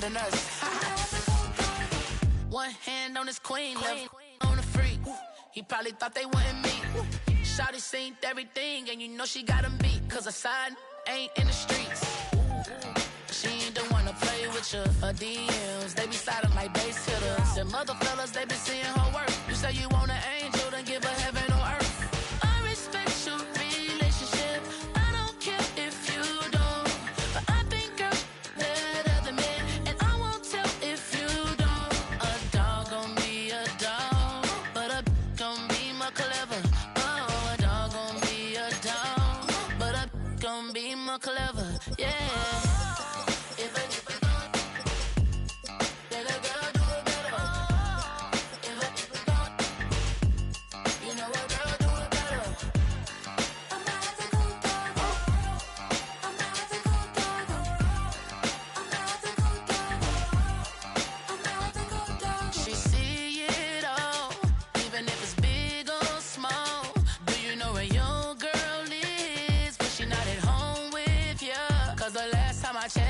than us. One hand on his queen, left on the freak. He probably thought they wouldn't meet. Shawty seen everything, and you know she got him beat. Cause her side ain't in the streets. She ain't the one to play with you. Her DMs, they be sliding like bass hitters. Them other fellas, they been seeing her work. You say you want an angel, then give her heaven on earth. I respect your relationship. I don't care if you don't. But I think girl better than men. And I won't tell if you don't. A dog gon' be a dog, but a gon' be more clever. Oh, a dog gon' be a dog, but a gon' be more clever. Yeah.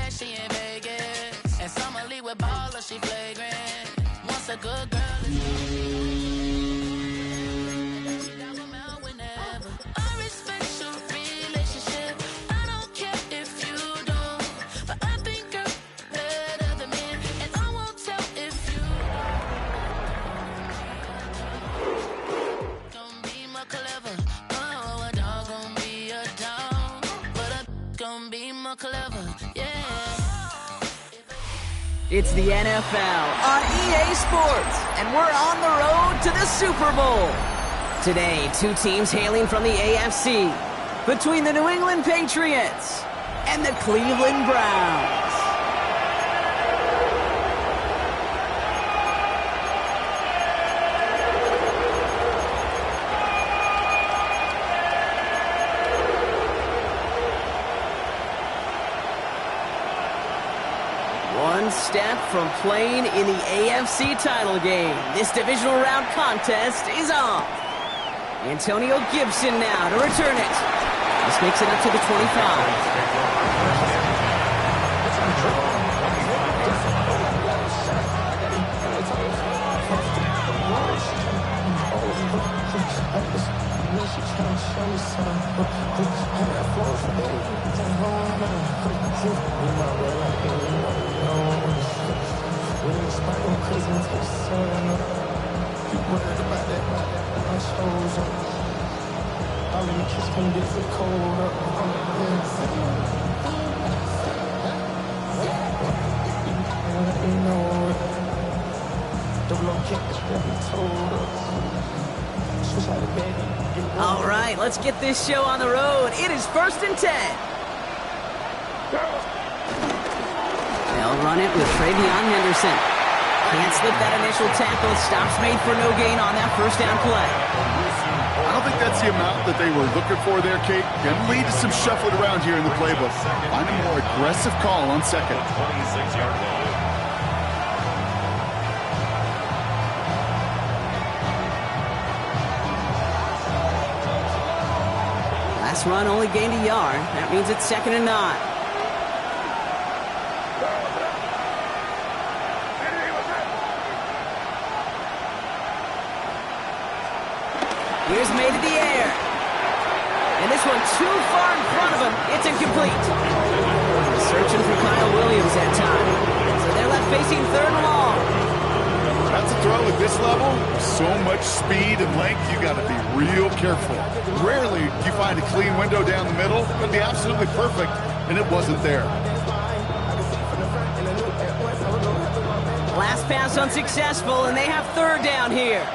She in Vegas, and Summer Lee with baller, she flagrant. Once a good girl is she down from out whenever. I respect your relationship. I don't care if you don't, but I think girl better than men, and I won't tell if you gon' be more clever. Oh, a dog gon' be a dog, but a gon' be more clever. Yeah. It's the NFL on EA Sports, and we're on the road to the Super Bowl. Today, two teams hailing from the AFC, between the New England Patriots and the Cleveland Browns. One step from playing in the AFC title game. This divisional round contest is on. Antonio Gibson now to return it. This makes it up to the 25. All right, let's get this show on the road. It is 1st and 10. They'll run it with Travion Henderson. Can't slip that initial tackle. Stops made for no gain on that first down play. I don't think that's the amount that they were looking for there, Kate. Can lead to some shuffling around here in the playbook. Find a more aggressive call on second. Last run only gained a yard. That means it's 2nd and 9. Here's made in the air. And this one too far in front of him. It's incomplete. Searching for Kyle Williams that time. So they're left facing 3rd and long. That's a throw at this level. So much speed and length, you got to be real careful. Rarely do you find a clean window down the middle. It'd be absolutely perfect, and it wasn't there. Last pass unsuccessful, and they have 3rd down here.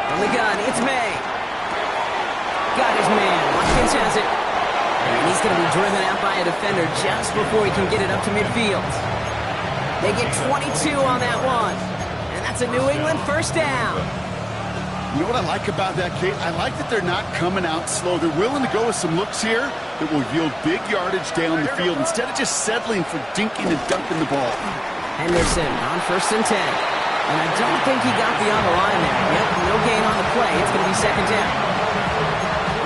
From the gun, it's May. Got his man. Watkins has it. And he's going to be driven out by a defender just before he can get it up to midfield. They get 22 on that one. And that's a New England 1st down. You know what I like about that, Kate? I like that they're not coming out slow. They're willing to go with some looks here that will yield big yardage down the field instead of just settling for dinking and dunking the ball. Henderson on 1st and 10. And I don't think he got beyond the line there. Yep, no gain on the play. It's going to be second down.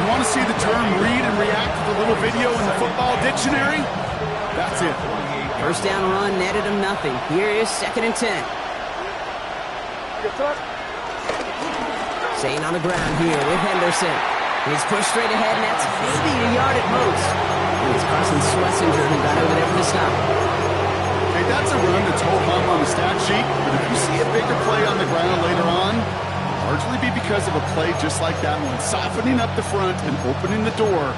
You want to see the term read and react to the little video in the football dictionary? That's it. First down run netted him nothing. Here is 2nd and 10. Staying on the ground here with Henderson. He's pushed straight ahead, and that's maybe a yard at most. It's Carson Schlesinger who got over there for the stop. Hey, that's a run that's ho-hum on the stat sheet, but if you see a bigger play on the ground later on, largely be because of a play just like that one, softening up the front and opening the door,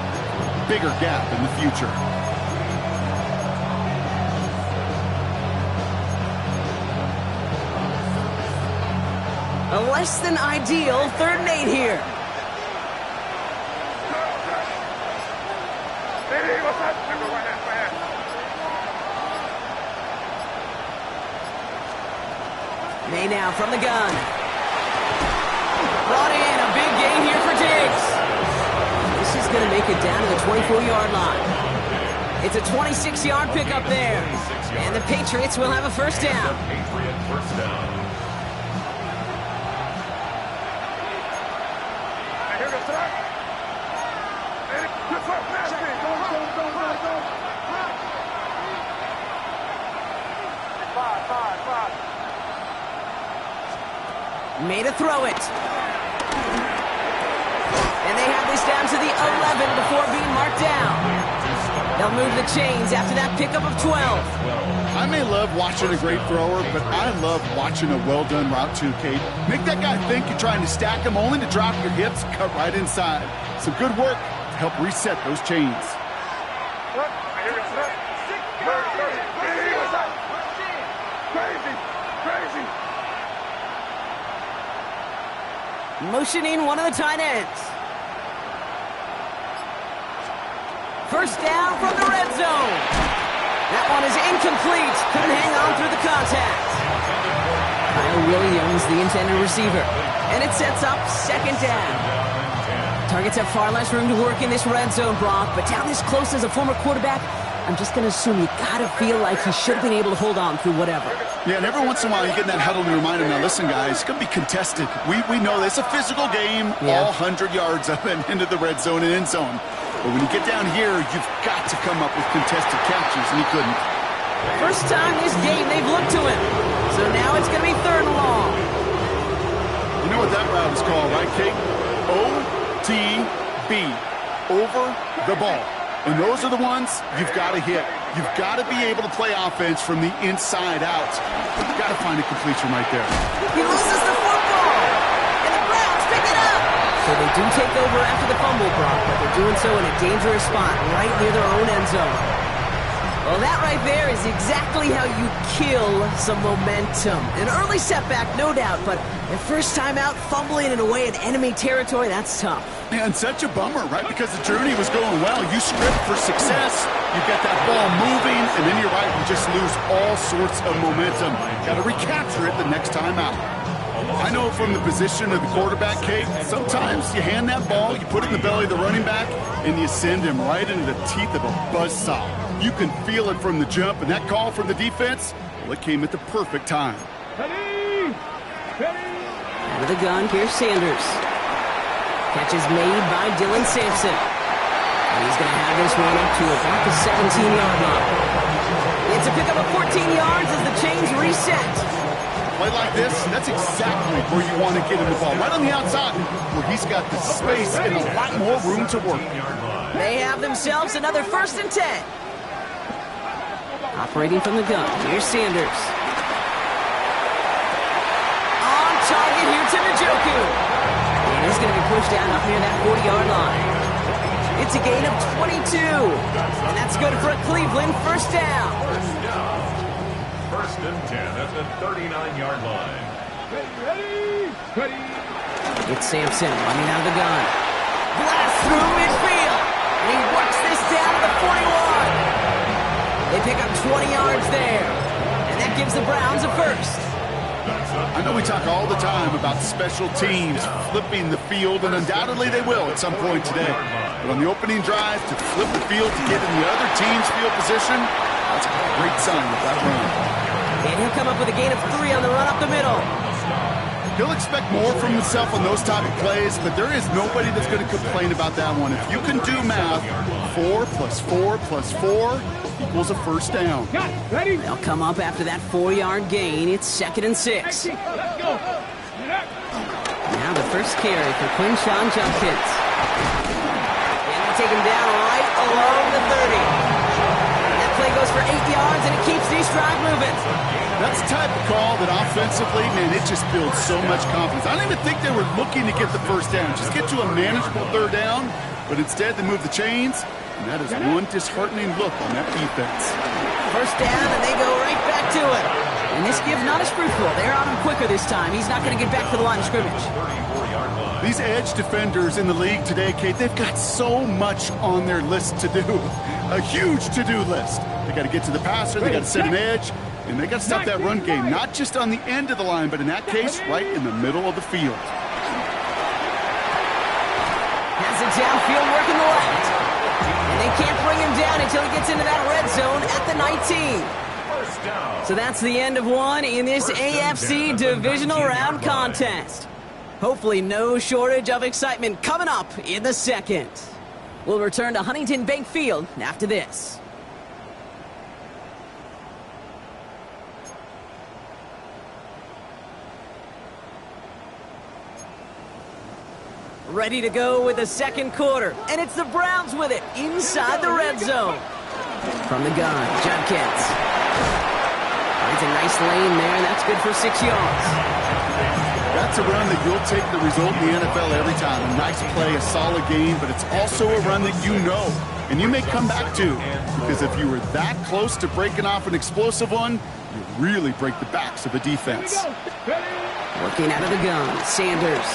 bigger gap in the future. A less than ideal 3rd and 8 here. May now from the gun. Brought in, a big gain here for Diggs. This is going to make it down to the 24-yard line. It's a 26-yard pickup there. And the Patriots will have a first down. Made a throw it. And they have this down to the 11 before being marked down. They'll move the chains after that pickup of 12. I may love watching a great thrower, but I love watching a well-done route too, Kate. Make that guy think you're trying to stack him only to drop your hips, cut right inside. Some good work to help reset those chains. Motioning one of the tight ends. First down from the red zone. That one is incomplete. Couldn't hang on through the contact. Kyle Williams, the intended receiver. And it sets up 2nd down. Targets have far less room to work in this red zone, Brock, but down this close as a former quarterback, I'm just going to assume you got to feel like he should have been able to hold on through whatever. Yeah, and every once in a while you get in that huddle and you remind him, now listen, guys, it's going to be contested. We know this. It's a physical game, all 100 yards up and into the red zone and end zone. But when you get down here, you've got to come up with contested catches, and he couldn't. First time this game they've looked to him. So now it's going to be 3rd and long. You know what that route is called, right, Kate? OTB, over the ball. And those are the ones you've got to hit. You've got to be able to play offense from the inside out. You've got to find a completion right there. He loses the football, and the Browns pick it up. So they do take over after the fumble, Brock, but they're doing so in a dangerous spot right near their own end zone. Well, that right there is exactly how you kill some momentum. An early setback, no doubt, but their first time out fumbling in a way in enemy territory, that's tough. And such a bummer, right? Because the journey was going well. You script for success, you get that ball moving, and then you're right, you just lose all sorts of momentum. Got to recapture it the next time out. I know from the position of the quarterback, Kate, sometimes you hand that ball, you put it in the belly of the running back, and you send him right into the teeth of a buzzsaw. You can feel it from the jump, and that call from the defense, well, it came at the perfect time. Out of the gun, here's Sanders. Catch is made by Dylan Sampson. And he's going to have this one up to about the 17-yard line. It's a pickup of 14 yards as the chains reset. Play like this, that's exactly where you want to get him the ball. Right on the outside, where he's got the space and a lot more room to work. They have themselves another 1st and 10. Operating from the gun, here's Sanders. On target here to Njoku. And he's going to be pushed down up near that 40-yard line. It's a gain of 22. And that's good for a Cleveland first down. 1st and 10 at the 39-yard line. It's Sampson running out of the gun. Blast through midfield. And he works this down to the 41. They pick up 20 yards there. And that gives the Browns a first. I know we talk all the time about special teams flipping the field, and undoubtedly they will at some point today. But on the opening drive, to flip the field to get in the other team's field position, that's a great sign of that run. And he'll come up with a gain of 3 on the run up the middle. He'll expect more from himself on those type of plays, but there is nobody that's going to complain about that one. If you can do math, 4 plus 4 plus 4 equals a first down. They'll come up after that 4-yard gain. It's 2nd and 6. Now the first carry for Quinshawn Judkins. And they take him down right along the 30. That play goes for 8 yards, and it keeps these drive moving. That's the type of call that offensively, man, it just builds so much confidence. I don't even think they were looking to get the first down. Just get to a manageable 3rd down, but instead they move the chains, and that is one disheartening look on that defense. First down, and they go right back to it. And this give not as fruitful. They're on him quicker this time. He's not going to get back to the line of scrimmage. These edge defenders in the league today, Kate, they've got so much on their list to do. A huge to-do list. They got to get to the passer, they got to set an edge, and they got to stop that run game, not just on the end of the line, but in that case, right in the middle of the field. Has it downfield working the left. And they can't bring him down until he gets into that red zone at the 19. So that's the end of one in this AFC divisional round contest. Hopefully no shortage of excitement coming up in the second. We'll return to Huntington Bank Field after this. Ready to go with the second quarter, and it's the Browns with it inside the red zone. From the gun, Judkins. It's a nice lane there, and that's good for 6 yards. That's a run that you'll take the result in the NFL every time. A nice play, a solid game, but it's also a run that you know, and you may come back to, because if you were that close to breaking off an explosive one, you really break the backs of a defense. Working out of the gun, Sanders.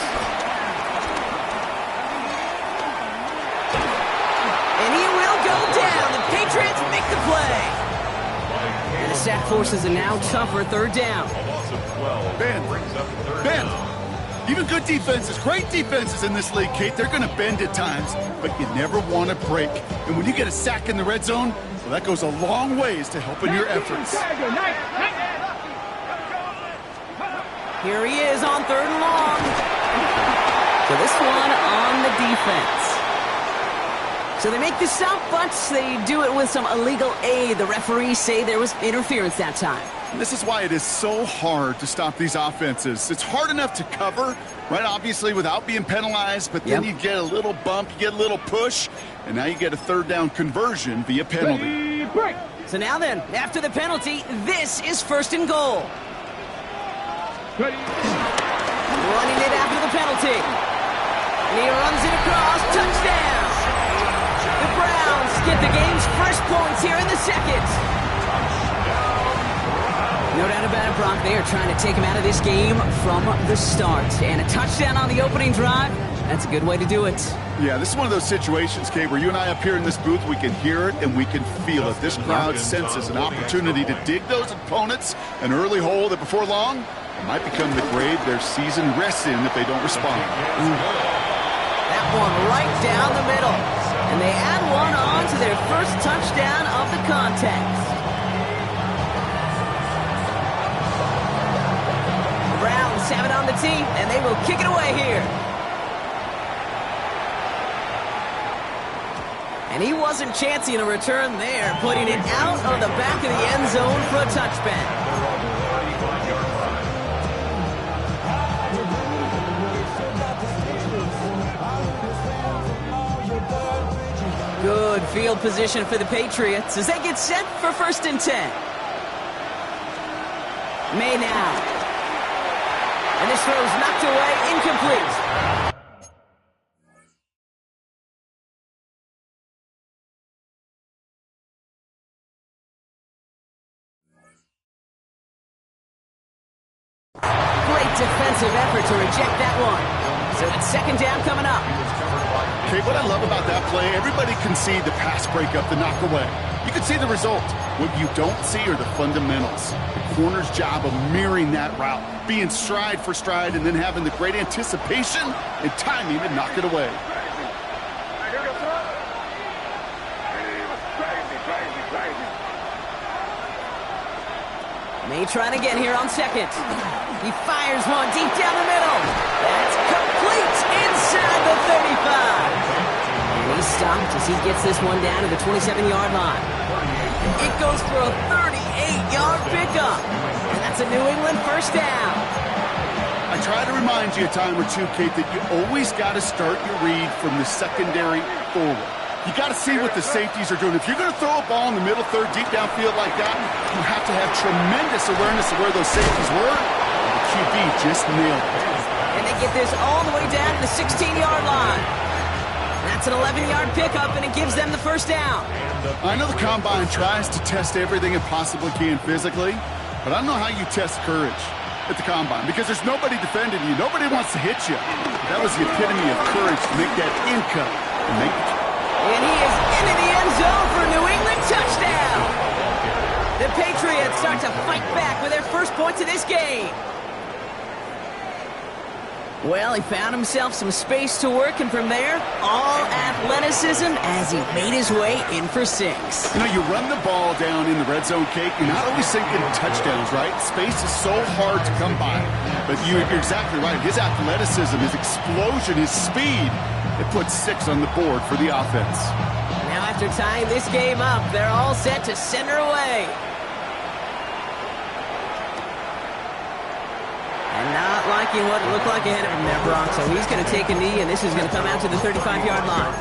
And he will go down. The Patriots make the play. And the sack forces a now tougher 3rd down. Ben, even good defenses, great defenses in this league, Kate, they're going to bend at times, but you never want to break. And when you get a sack in the red zone, well, that goes a long ways to helping your efforts. Here he is on 3rd and long. So this one on the defense. So they make the stop, but they do it with some illegal aid. The referees say there was interference that time. This is why it is so hard to stop these offenses. It's hard enough to cover, right, obviously, without being penalized, but then you get a little bump, you get a little push, and now you get a 3rd down conversion via penalty. So now then, after the penalty, this is 1st and goal. Running it after the penalty. And he runs it across, touchdown! The Browns get the game's first points here in the second. No doubt about it, Brock. They are trying to take him out of this game from the start. And a touchdown on the opening drive, that's a good way to do it. Yeah, this is one of those situations, Kate, where you and I up here in this booth, we can hear it and we can feel it. This crowd senses an opportunity to dig those opponents an early hole that before long it might become the grave their season rests in if they don't respond. That one right down the middle. And they add one on to their first touchdown of the contest. The Browns have it on the tee, and they will kick it away here. And he wasn't chancing a return there, putting it out of the back of the end zone for a touchback. Good field position for the Patriots as they get set for 1st and 10. May now. And this throw's knocked away, incomplete. Great defensive effort to reject that one. So it's 2nd down coming up. Okay, what I love about that play, everybody can see the pass breakup, the knock away. You can see the result. What you don't see are the fundamentals. The corner's job of mirroring that route, being stride for stride, and then having the great anticipation and timing to knock it away. May trying again here on second. He fires one deep down the middle. That's complete inside the 35. And he's stopped as he gets this one down to the 27-yard line. It goes for a 38-yard pickup. And that's a New England first down. I try to remind you a time or two, Kate, that you always got to start your read from the secondary forward. You got to see what the safeties are doing. If you're going to throw a ball in the middle third, deep downfield like that, you have to have tremendous awareness of where those safeties were. The QB just nailed it. And they get this all the way down to the 16-yard line. That's an 11-yard pickup, and it gives them the first down. I know the Combine tries to test everything it possibly can physically, but I don't know how you test courage at the Combine, because there's nobody defending you. Nobody wants to hit you. That was the epitome of courage to make that in cut and make it. And he is into the end zone for a New England touchdown. The Patriots start to fight back with their first points of this game. Well, he found himself some space to work, and from there, all athleticism as he made his way in for 6. You know, you run the ball down in the red zone, Kate, you're not always thinking touchdowns, right? Space is so hard to come by. But you're exactly right. His athleticism, his explosion, his speed, it puts 6 on the board for the offense. Now, after tying this game up, they're all set to send her away. And not liking what it looked like ahead of him there, Brock. So he's going to take a knee, and this is going to come out to the 35-yard line.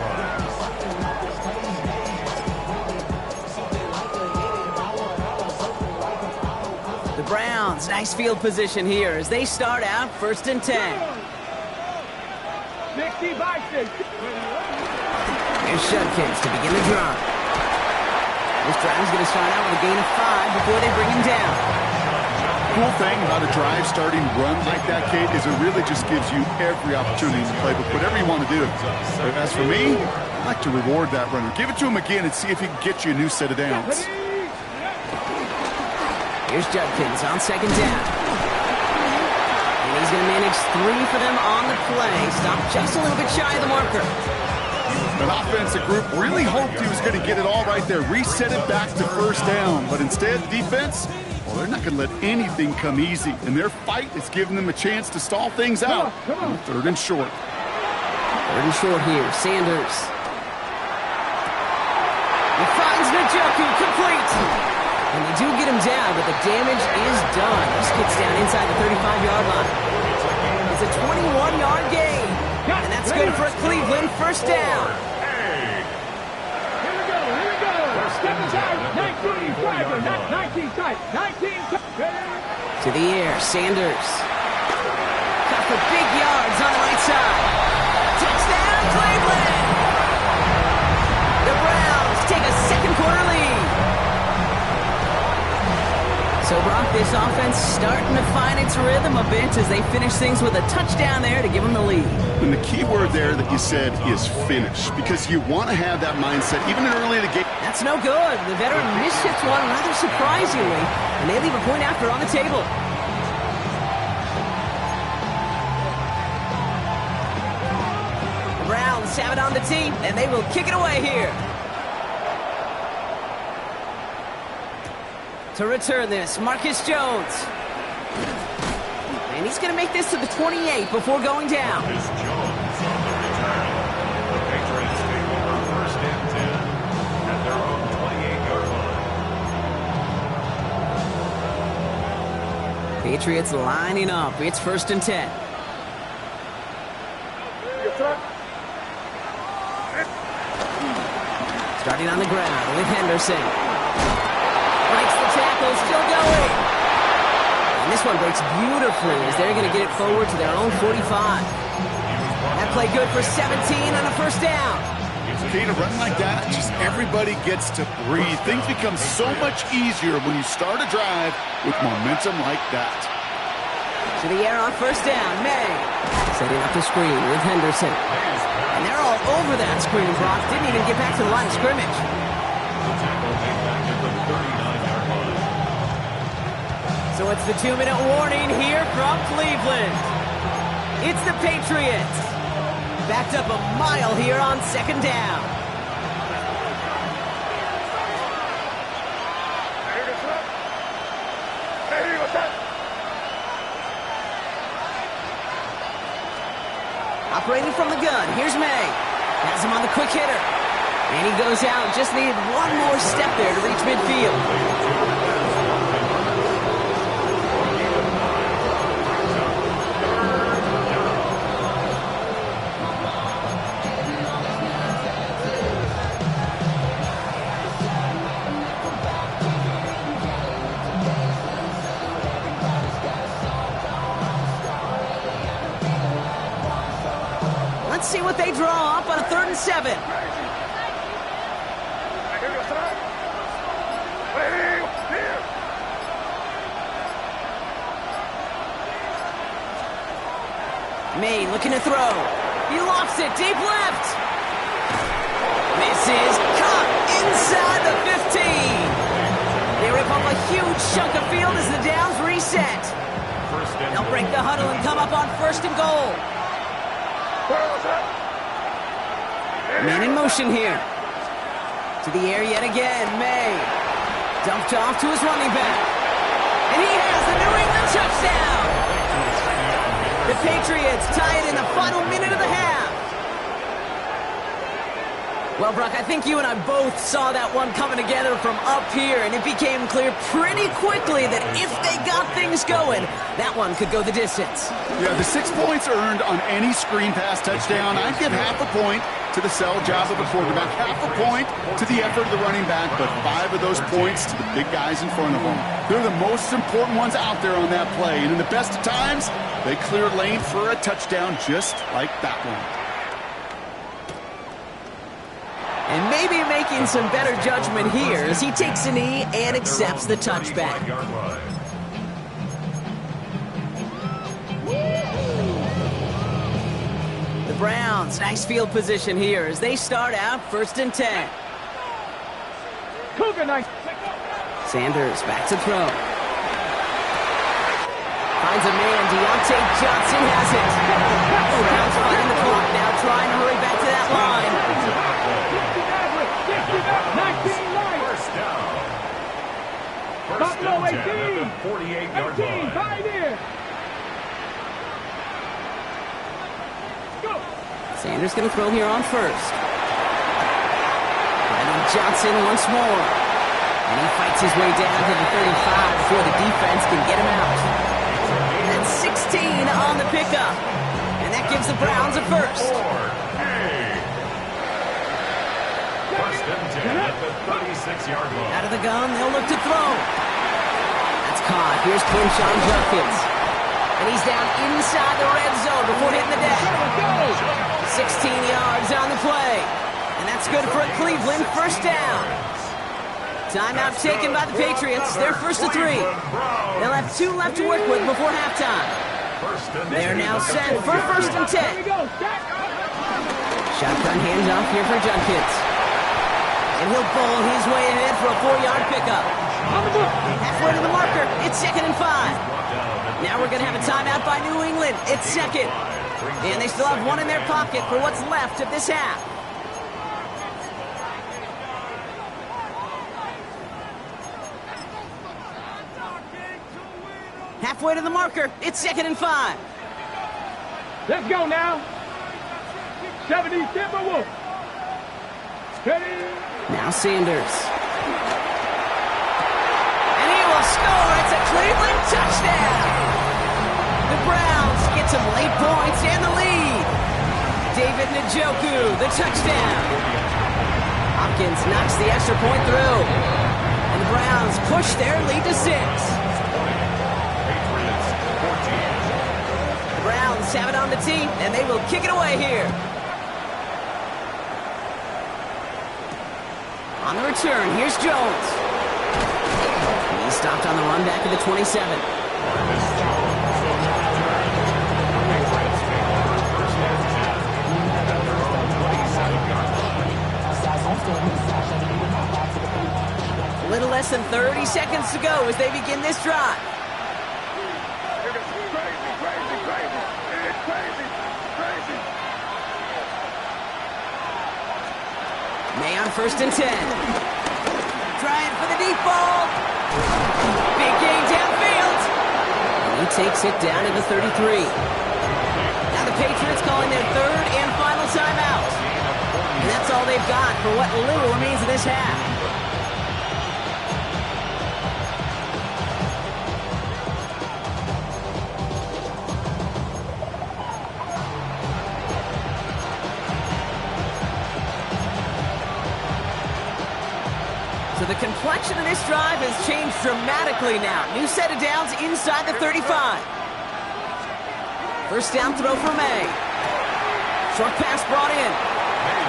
The Browns, nice field position here as they start out 1st and 10. 60 by 60. Here's Shudkins to begin the drive. This drive is going to start out with a gain of 5 before they bring him down. Cool thing about a drive starting run like that, Kate, is it really just gives you every opportunity to play, but whatever you want to do. But as for me, I like to reward that runner. Give it to him again and see if he can get you a new set of downs. Here's Judkins on 2nd down. And he's going to manage 3 for them on the play. Stop just a little bit shy of the marker. An offensive group really hoped he was going to get it all right there, reset it back to 1st down. But instead, defense, well, they're not going to let anything come easy. And their fight is giving them a chance to stall things out. 3rd and short. 3rd and short here. Sanders. He finds Njoku, complete. And they do get him down, but the damage is done. This gets down inside the 35-yard line. It's a 21-yard gain. And that's good for Cleveland. 1st down. Step aside, 19 driver, not 19 tight, 19 to the air, Sanders. Cut for big yards on the right side. Touchdown, Cleveland! The Browns take a 2nd quarter lead. So, Brock, this offense starting to find its rhythm a bit as they finish things with a touchdown there to give them the lead. And the key word there that you said is finish, because you want to have that mindset even early in the game. That's no good. The veteran mishits one rather surprisingly, and they leave a point after on the table. The Browns have it on the tee, and they will kick it away here. To return this, Marcus Jones. And he's going to make this to the 28 before going down. Marcus Jones on the return. The Patriots take over 1st and 10 at their own 28-yard line. Patriots lining up. It's 1st and 10. Starting on the ground with Henderson. Breaks the tackle, still going. And this one breaks beautifully as they're going to get it forward to their own 45. That play good for 17 on a 1st down. Okay, to run like that, just everybody gets to breathe. Things become so much easier when you start a drive with momentum like that. To the air on 1st down, May. Setting up the screen with Henderson. And they're all over that screen, Brock. Didn't even get back to the line of scrimmage. So it's the 2-minute warning here from Cleveland. It's the Patriots. Backed up a mile here on 2nd down. separated from the gun. Here's May. Has him on the quick hitter. And he goes out. Just needed one more step there to reach midfield. Let's see what they draw up on a 3rd and 7. May looking to throw. He lofts it deep left. Misses. Caught inside the 15. They rip up a huge chunk of field as the downs reset. They'll break the huddle and come up on 1st and goal. Man in motion here. To the air yet again. May. Dumped off to his running back. And he has the New England touchdown. The Patriots tie it in the final minute of the half. Well, Brock, I think you and I both saw that one coming together from up here, and it became clear pretty quickly that if they got things going, that one could go the distance. Yeah, the 6 points earned on any screen pass touchdown. I'd give half a point to the sell job of a quarterback, half a point to the effort of the running back, but 5 of those points to the big guys in front of them. They're the most important ones out there on that play, and in the best of times, they clear lane for a touchdown just like that one. And maybe making some better judgment here as he takes a knee and accepts the touchback. The Browns, nice field position here as they start out 1st and 10. Sanders back to throw. Finds a man, Deontay Johnson has it. Browns fighting the clock now, trying to hurry back to that line. First down. First and 10 at the 48-yard line. Sanders going to throw here on 1st. Finding Johnson once more. And he fights his way down to the 35 before the defense can get him out. That's 16 on the pickup. And that gives the Browns a 1st. First and 10 at the 36-yard line. Out of the gun, they'll look to throw. That's caught. Here's Quinshon Judkins. And he's down inside the red zone before hitting the deck. 16 yards on the play. And that's good for a Cleveland 1st down. Timeout taken by the Patriots. They're 1st to 3. They'll have 2 left to work with before halftime. They're now set for 1st and 10. Shotgun handoff here for Judkins. And he'll bowl his way ahead for a 4-yard pickup. Halfway to the marker. It's 2nd and 5. Now we're going to have a timeout by New England. It's 2nd. And they still have 1 in their pocket for what's left of this half. Halfway to the marker. It's 2nd and 5. Let's go now. 70 Timberwolves. Steady. Now Sanders. And he will score. It's a Cleveland touchdown. The Browns get some late points and the lead. David Njoku, the touchdown. Hopkins knocks the extra point through. And the Browns push their lead to 6. The Browns have it on the tee, and they will kick it away here. On the return, here's Jones. He's stopped on the run back of the 27. A little less than 30 seconds to go as they begin this drive. May on 1st and 10. Trying for the deep ball. Big gain downfield. And he takes it down to the 33. Now the Patriots calling their third and final timeout. And that's all they've got for what little remains of this half. So the complexion of this drive has changed dramatically now. New set of downs inside the 35. First down throw for May. Short pass brought in.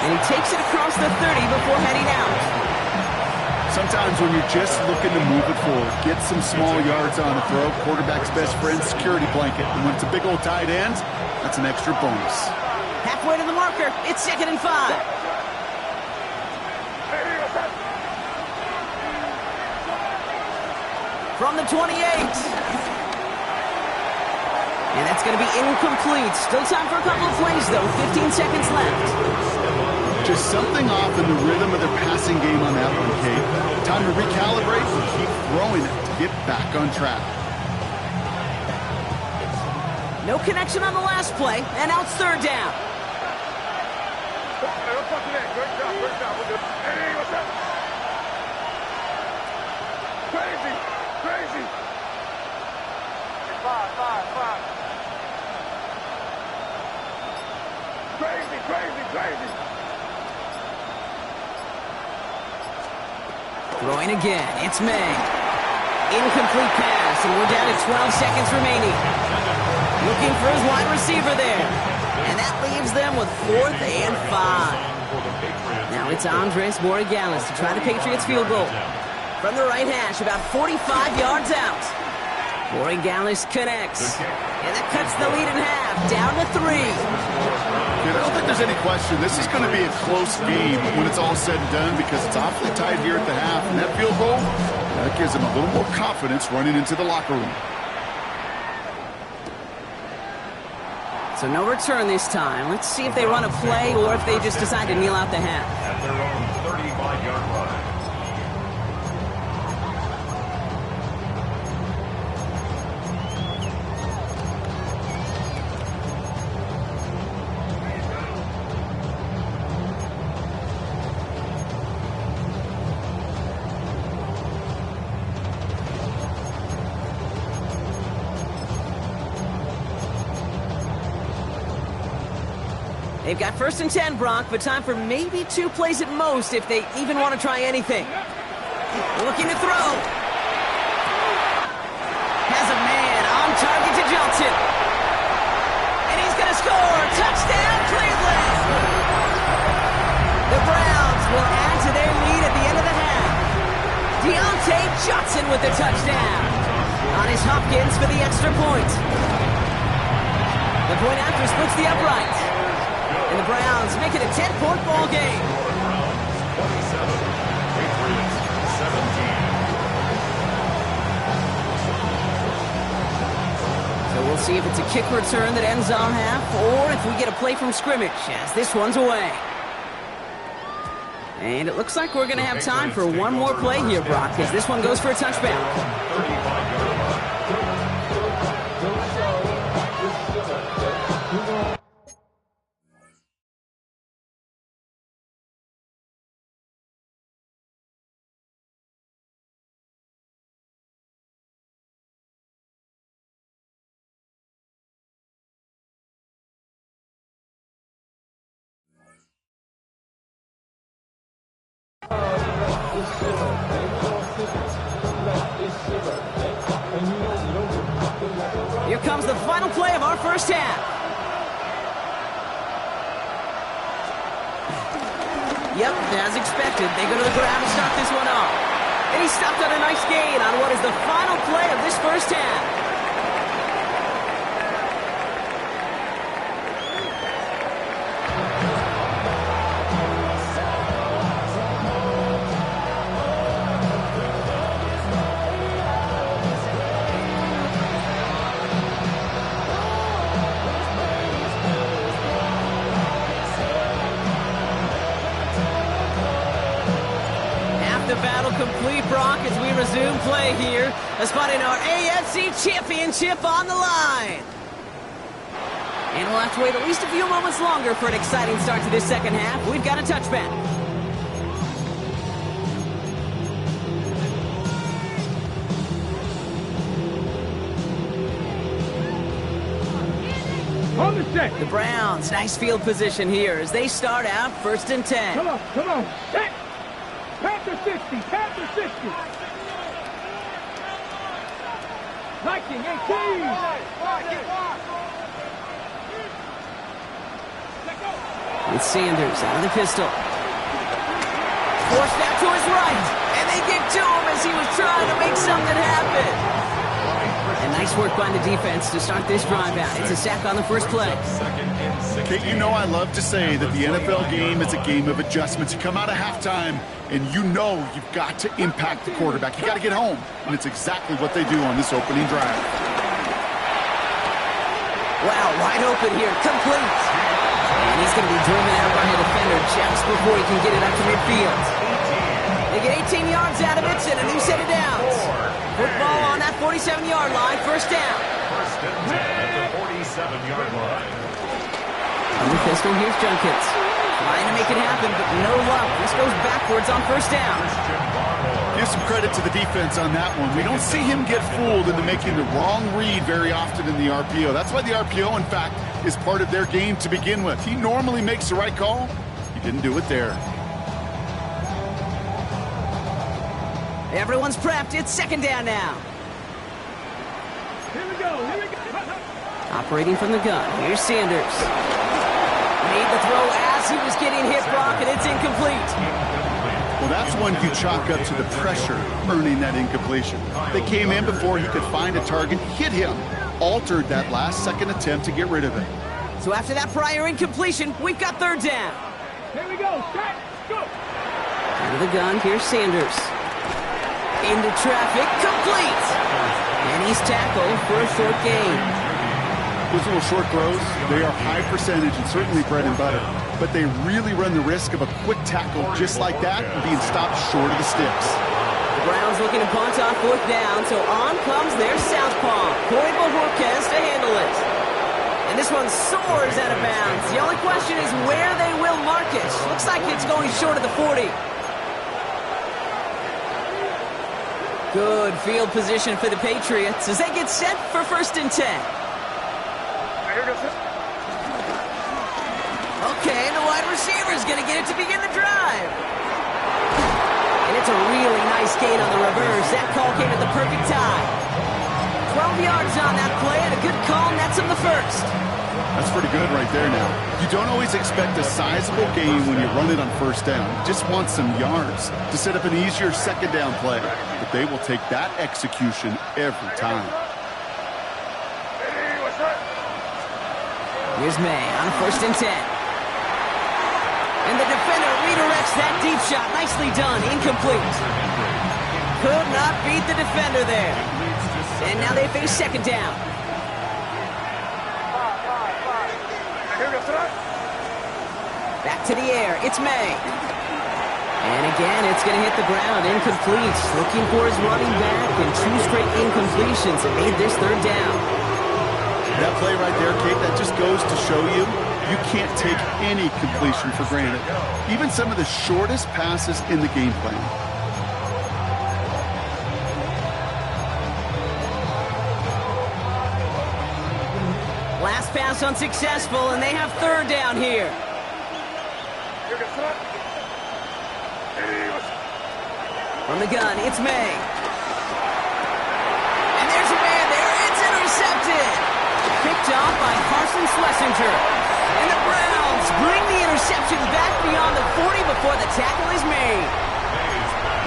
And he takes it across the 30 before heading out. Sometimes when you're just looking to move it forward, get some small yards on a throw, quarterback's best friend, security blanket. And when it's a big old tight end, that's an extra bonus. Halfway to the marker. It's 2nd and 5. From the 28. And that's going to be incomplete. Still time for a couple of plays, though. 15 seconds left. Just something off in the rhythm of their passing game on that one, Kate. Time to recalibrate and keep throwing it to get back on track. No connection on the last play, and now it's 3rd down. Crazy. Crazy. Throwing again. It's May. Incomplete pass, and we're down to 12 seconds remaining. Looking for his wide receiver there. And that leaves them with 4th and 5. Now it's Andres Borregales to try the Patriots field goal. From the right hash, about 45 yards out. Borregales connects. And that cuts the lead in half, down to 3. I don't think there's any question. This is going to be a close game when it's all said and done because it's awfully tight here at the half. And that field goal, that gives them a little more confidence running into the locker room. So no return this time. Let's see if they run a play or if they just decide to kneel out the half. At their own 35-yard line. They've got 1st and 10, Brock, but time for maybe 2 plays at most if they even want to try anything. Looking to throw. Has a man on target to Johnson. And he's going to score. Touchdown, Cleveland! The Browns will add to their lead at the end of the half. Deontay Johnson with the touchdown. On his Hopkins for the extra point. The point after splits the upright. And the Browns make it a 10-point ball game. 27, Patriots 17. So we'll see if it's a kick return that ends on half, or if we get a play from scrimmage, as this one's away. And it looks like we're going to have time for one more play here, Brock, because this one goes for a touchdown. 35-yard line. Here comes the final play of our first half. Yep, as expected, they go to the ground and start this one off. And he stopped on a nice gain on what is the final play of this first half. The battle complete, Brock, as we resume play here, as putting our AFC Championship on the line. And we'll have to wait at least a few moments longer for an exciting start to this second half. We've got a touchback. On the set. The Browns, nice field position here as they start out 1st and 10. Come on, come on. Set. Panther 60, Panther 60. 19, 18. With Sanders out of the pistol. Forced out to his right. And they get to him as he was trying to make something happen. And nice work by the defense to start this drive out. It's a sack on the first play. Kate, you know I love to say that the NFL game is a game of adjustments. You come out of halftime, and you know you've got to impact the quarterback. You got to get home. And it's exactly what they do on this opening drive. Wow, wide open here. Complete. And he's going to be driven out by a defender just before he can get it up to midfield. They get 18 yards out of it and a new set of downs. Football on that 47-yard line, first down. First and 10 at the 47-yard line. On the pistol, here's Junkins. Trying to make it happen, but no luck. This goes backwards on first down. Give some credit to the defense on that one. We don't see him get fooled into making the wrong read very often in the RPO. That's why the RPO, in fact, is part of their game to begin with. He normally makes the right call. He didn't do it there. Everyone's prepped. It's second down now. Here we go, here we go. Operating from the gun. Here's Sanders. Made the throw as he was getting hit, Brock, and it's incomplete. Well, that's one you chalk up to the pressure earning that incompletion. They came in before he could find a target, hit him, altered that last-second attempt to get rid of it. So after that prior incompletion, we've got third down. Here we go, set, go. Out of the gun, here's Sanders. Into traffic, complete! And he's tackled for a short gain. Those little short throws, they are high percentage and certainly bread and butter. But they really run the risk of a quick tackle just like that and being stopped short of the sticks. The Browns looking to punt on fourth down, so on comes their southpaw, Corey Bojorquez, to handle it. And this one soars out of bounds. The only question is where they will mark it. Looks like it's going short of the 40. Good field position for the Patriots as they get set for 1st and 10. Okay, the wide receiver is going to get it to begin the drive. And it's a really nice gain on the reverse. That call came at the perfect time. 12 yards on that play and a good call nets him the first. That's pretty good right there now. You don't always expect a sizable gain when you run it on first down. You just want some yards to set up an easier second down play. But they will take that execution every time. Here's May on 1st and 10. And the defender redirects that deep shot. Nicely done. Incomplete. Could not beat the defender there. And now they face second down. Back to the air. It's May. And again, it's going to hit the ground. Incomplete. Looking for his running back, and 2 straight incompletions and made this third down. That play right there, Kate, that just goes to show you can't take any completion for granted. Even some of the shortest passes in the game plan. Last pass unsuccessful, and they have third down here. From the gun, it's May. And there's a man there. It's intercepted. Picked off by Carson Schlesinger. And the Browns bring the interception back beyond the 40 before the tackle is made.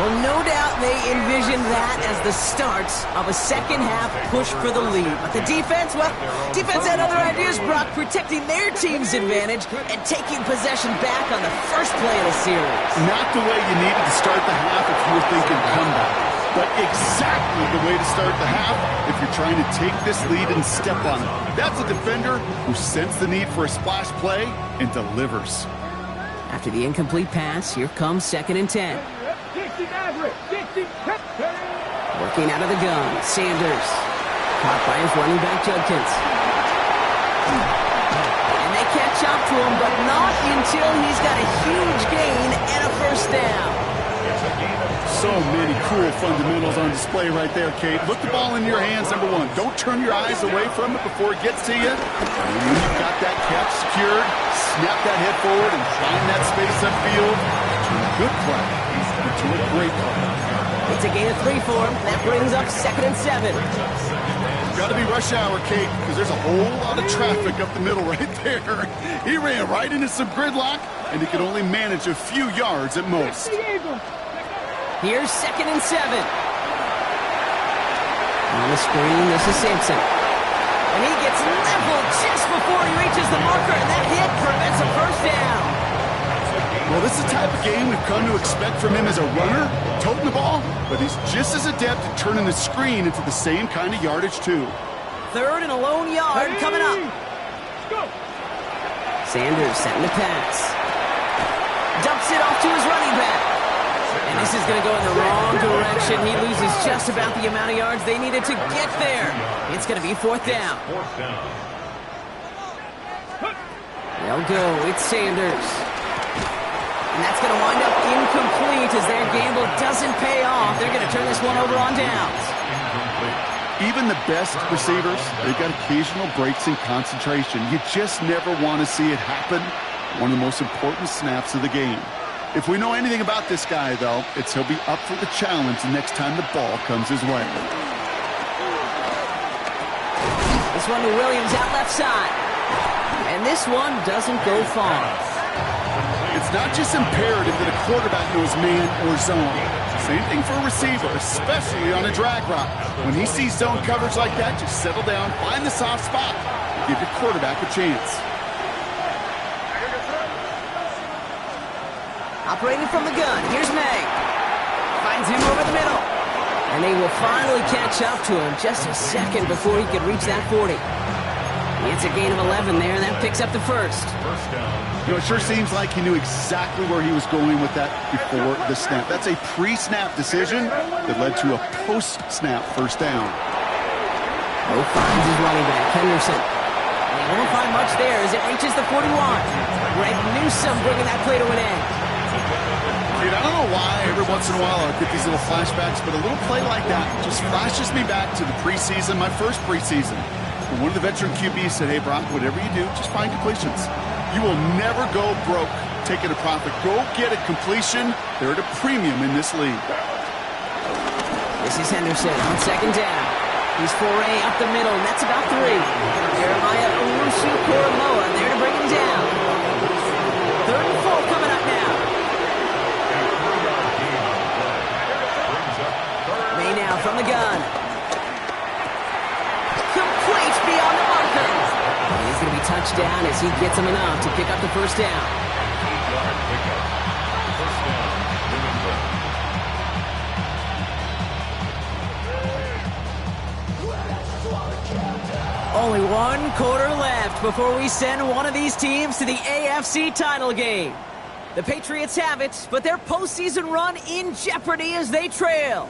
Well, no doubt they envisioned that as the start of a second-half push for the lead. But the defense, well, defense had other ideas, Brock, protecting their team's advantage and taking possession back on the first play of the series. Not the way you needed to start the half if you were thinking comeback, but exactly the way to start the half if you're trying to take this lead and step on it. That's a defender who sensed the need for a splash play and delivers. After the incomplete pass, here comes 2nd and 10. Working out of the gun, Sanders. Caught by his running back, Judkins. catch up to him, but not until he's got a huge gain and a first down. So many cool fundamentals on display right there, Kate. Look the ball in your hands, number one. Don't turn your eyes away from it before it gets to you. And when you've got that catch secured, snap that head forward and find that space upfield. Turn a good play into a great play. It's a gain of 3 for him. That brings up 2nd and 7. Got to be rush hour, Kate, because there's a whole lot of traffic up the middle right there. He ran right into some gridlock, and he could only manage a few yards at most. Here's 2nd and 7. On the screen, this is Sampson. And he gets leveled just before he reaches the marker, and that hit prevents a first down. Well, this is the type of game we've come to expect from him as a runner, toting the ball, but he's just as adept at turning the screen into the same kind of yardage, too. 3rd and a lone yard coming up. Sanders setting the pass. Dumps it off to his running back. And this is going to go in the wrong direction. He loses just about the amount of yards they needed to get there. It's going to be 4th down. They'll go. It's Sanders. And that's going to wind up incomplete as their gamble doesn't pay off. They're going to turn this one over on downs. Even the best receivers, they've got occasional breaks in concentration. You just never want to see it happen. One of the most important snaps of the game. If we know anything about this guy, though, it's he'll be up for the challenge the next time the ball comes his way. This one to Williams out left side. And this one doesn't go far. It's not just imperative that a quarterback knows man or zone. Same thing for a receiver, especially on a drag route. When he sees zone coverage like that, just settle down, find the soft spot, and give your quarterback a chance. Operating from the gun, here's May. Finds him over the middle. And they will finally catch up to him just a second before he could reach that 40. It's a gain of 11 there, and that picks up the first. You know, it sure seems like he knew exactly where he was going with that before the snap. That's a pre-snap decision that led to a post-snap first down. Oh, finds his running back, Henderson. And they won't find much there as it reaches the 41. Greg Newsome bringing that play to an end. Dude, I don't know why every once in a while I get these little flashbacks, but a little play like that just flashes me back to the preseason, my first preseason. And one of the veteran QBs said, hey, Brock, whatever you do, just find completions. You will never go broke taking a profit. Go get a completion. They're at a premium in this league. This is Henderson on 2nd down. He's foray up the middle, and that's about 3. Jeremiah Owusu-Koramoah there to bring him down. 3rd and 4 coming up now. May now from the gun. Complete beyond the marker. And he's going to be touched down as he gets him enough to pick up the first down. Only 1 quarter left before we send one of these teams to the AFC title game. The Patriots have it, but their postseason run in jeopardy as they trail.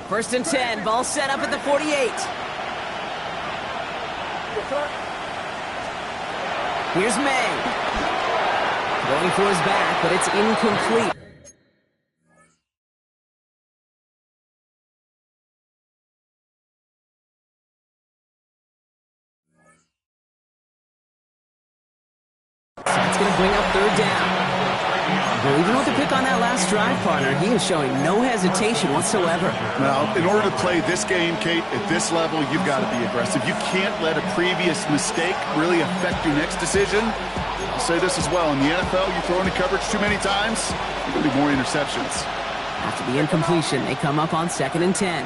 First and 10, ball set up at the 48. Here's May. Going for his back, but it's incomplete. So that's going to bring up 3rd down. Well, even with the pick on that last drive, partner, he is showing no hesitation whatsoever. Now, in order to play this game, Kate, at this level, you've got to be aggressive. You can't let a previous mistake really affect your next decision. I'll say this as well. In the NFL, you throw into coverage too many times, you're going to be more interceptions. After the incompletion, they come up on 2nd and 10.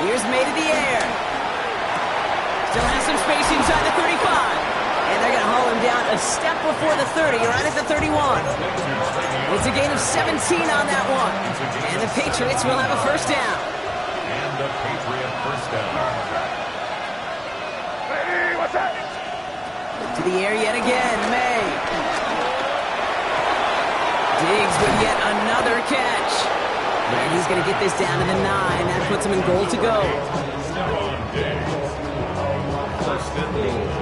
Here's May to the air. Still has some space inside the 35. And they're going to haul him down a step before the 30, right at the 31. It's a gain of 17 on that one. And the Patriots will have a first down. And the Patriot first down. Hey, what's that? To the air yet again, May. Diggs with yet another catch. And he's going to get this down to the 9. That puts him in goal to go.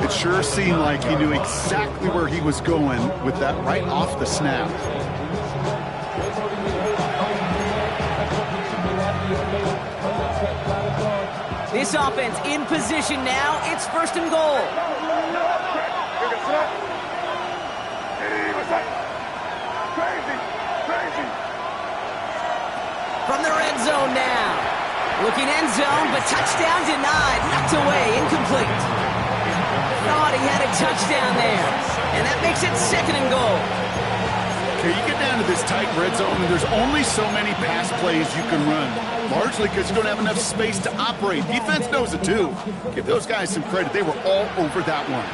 It sure seemed like he knew exactly where he was going with that right off the snap. This offense in position now. It's first and goal. From the red zone now. Looking end zone, but touchdown denied. Knocked away, incomplete. Thought he had a touchdown there. And that makes it second and goal. Okay, you get down to this tight red zone, and there's only so many pass plays you can run. Largely because you don't have enough space to operate. Defense knows it too. Give those guys some credit. They were all over that one.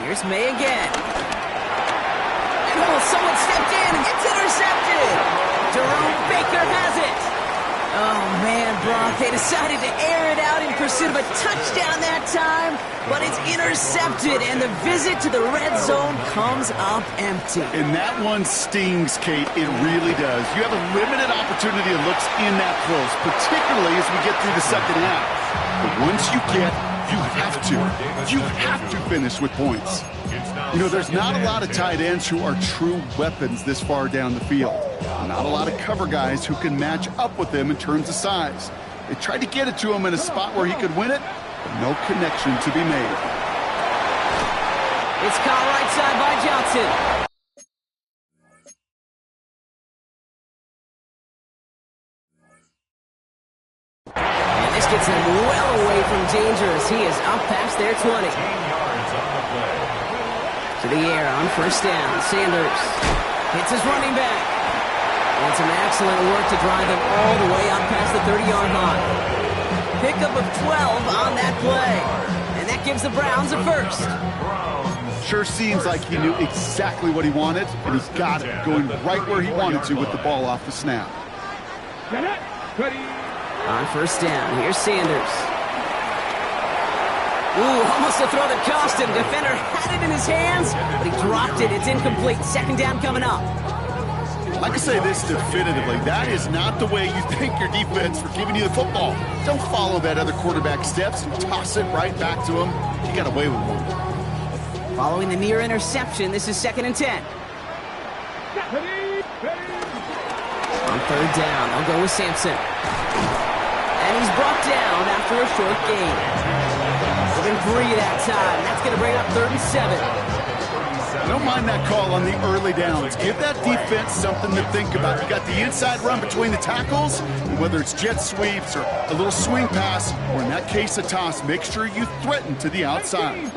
Here's May again. And someone stepped in. It's intercepted. Jerome Baker has it. Oh, man, Brock, they decided to air it out in pursuit of a touchdown that time, but it's intercepted, and the visit to the red zone comes up empty. And that one stings, Kate. It really does. You have a limited opportunity of looks in that close, particularly as we get through the second half. But once you have to finish with points. You know, there's not a lot of tight ends who are true weapons this far down the field. Not a lot of cover guys who can match up with them in terms of size. They tried to get it to him in a spot where he could win it, but no connection to be made. It's caught right side by Johnson. And this gets him well away from danger as he is up past their 20. To the air on first down. Sanders hits his running back. And some excellent work to drive him all the way up past the 30-yard line. Pickup of 12 on that play. And that gives the Browns a first. Sure seems like he knew exactly what he wanted, and he's got it, going right where he wanted to with the ball off the snap. On first down, here's Sanders. Ooh, almost a throw that cost him. Defender had it in his hands, but he dropped it. It's incomplete. Second down coming up. I can say this definitively. That is not the way you thank your defense for giving you the football. Don't follow that other quarterback steps and toss it right back to him. He got away with one. Following the near interception, this is 2nd and 10. On third down, I'll go with Sampson. And he's brought down after a short gain. Within 3 that time. That's going to bring up 3rd and 7. I don't mind that call on the early downs. Give that defense something to think about. You got the inside run between the tackles, and whether it's jet sweeps or a little swing pass, or in that case a toss, make sure you threaten to the outside.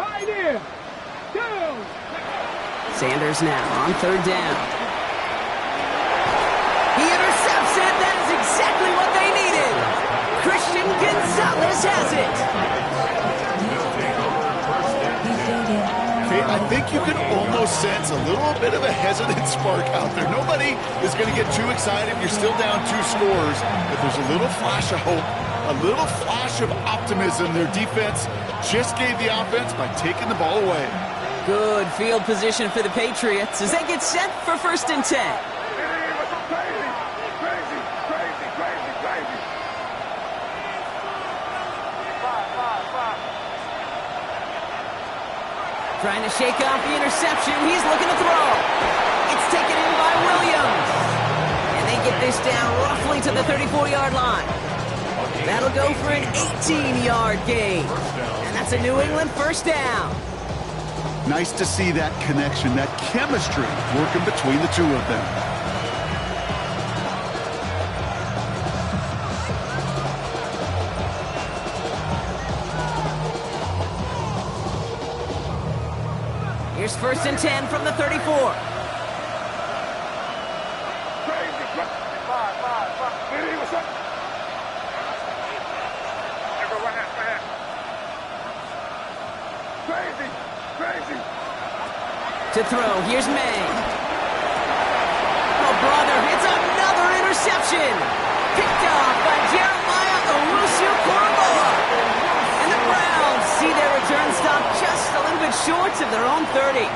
Sanders now on third down. He intercepts it. That is exactly what they needed. Christian Gonzalez has it. I think you can almost sense a little bit of a hesitant spark out there. Nobody is going to get too excited if you're still down 2 scores, but there's a little flash of hope, a little flash of optimism. Their defense just gave the offense by taking the ball away. Good field position for the Patriots as they get set for 1st and 10. Trying to shake off the interception. He's looking to throw. It's taken in by Williams. And they get this down roughly to the 34-yard line. That'll go for an 18-yard gain. And that's a New England first down. Nice to see that connection, that chemistry working between the two of them. Here's 1st and 10 from the 34. To throw, here's May. Oh, brother, it's another interception. Picked off by Jeremiah Owusu-Koramoah. And the Browns see their return stop just a little bit short of their own 30.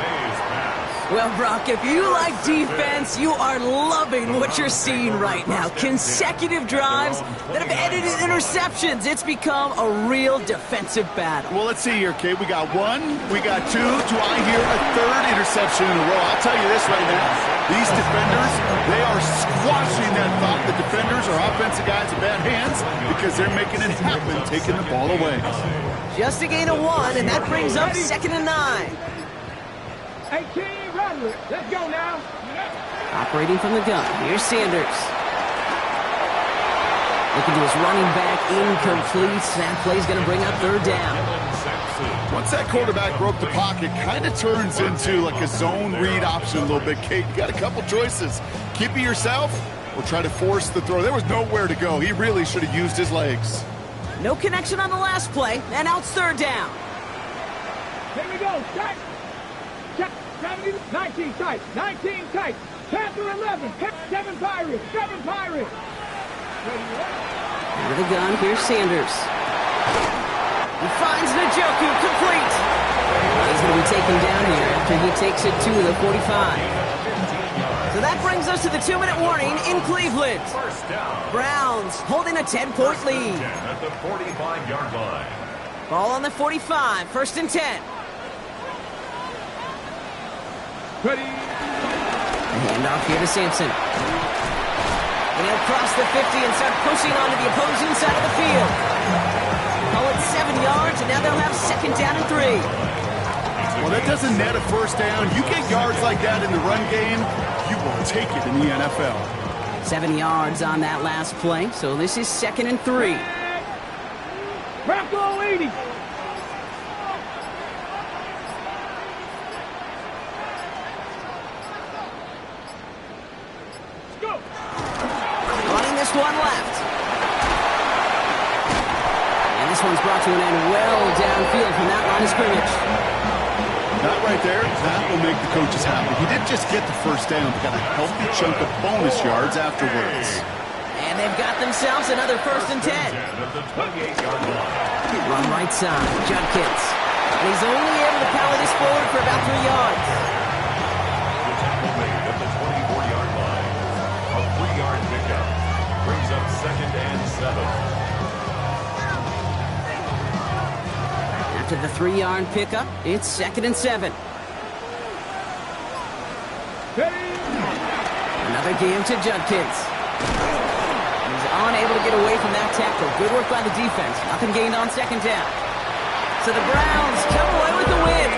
Well, Brock, if you like defense, you are loving what you're seeing right now. Consecutive drives that have ended in interceptions. It's become a real defensive battle. Well, let's see here, Kate. We got one, we got two. Do I hear a third interception in a row? I'll tell you this right now. These defenders, they are squashing that thought. The defenders are offensive guys in bad hands because they're making it happen, taking the ball away. Just a gain of 1, and that brings up 2nd and 9. 18, rattle it. Let's go now. Operating from the gun, here's Sanders. Looking to his running back, incomplete. That play's going to bring up 3rd down. Once that quarterback broke the pocket, kind of turns into like a zone read option a little bit, Kate. You got a couple choices. Keep it yourself or try to force the throw. There was nowhere to go. He really should have used his legs. No connection on the last play, and out 3rd down. Here we go. Check. 19 tight. 19 tight. Panther 11. 7 Pirates. 7 Pirates. Out of the gun, here's Sanders. He finds Njoku, complete. He's going to be taken down here after he takes it to the 45. So that brings us to the 2-minute warning in Cleveland. Browns holding a 10-point lead. At the 45-yard line. Ball on the 45, 1st and 10. Ready. Hand off here to Sampson. And he'll cross the 50 and start pushing onto the opposing side of the field. Call it 7 yards, and now they'll have 2nd down and 3. Well, that doesn't net a 1st down. You get yards like that in the run game, you will take it in the NFL. 7 yards on that last play, so this is 2nd and 3. Bronco 80. Running this one left. And this one's brought to an end well downfield from that line of scrimmage. That right there, that will make the coaches happy. He didn't just get the 1st down, but got a healthy chunk of bonus yards afterwards. And they've got themselves another 1st and 10. At the 28-yard line. Run right side, Judkins. And he's only able to power this forward for about 3 yards. The tackle made at the 24-yard line. A 3-yard pickup brings up 2nd and 7. After the 3-yard pickup, it's 2nd and 7. Another game to Judkins. He's unable to get away from that tackle. Good work by the defense. Nothing gained on 2nd down. So the Browns come away with the win.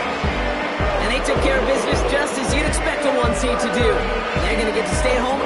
And they took care of business just as you'd expect a 1 seed to do. They're going to get to stay home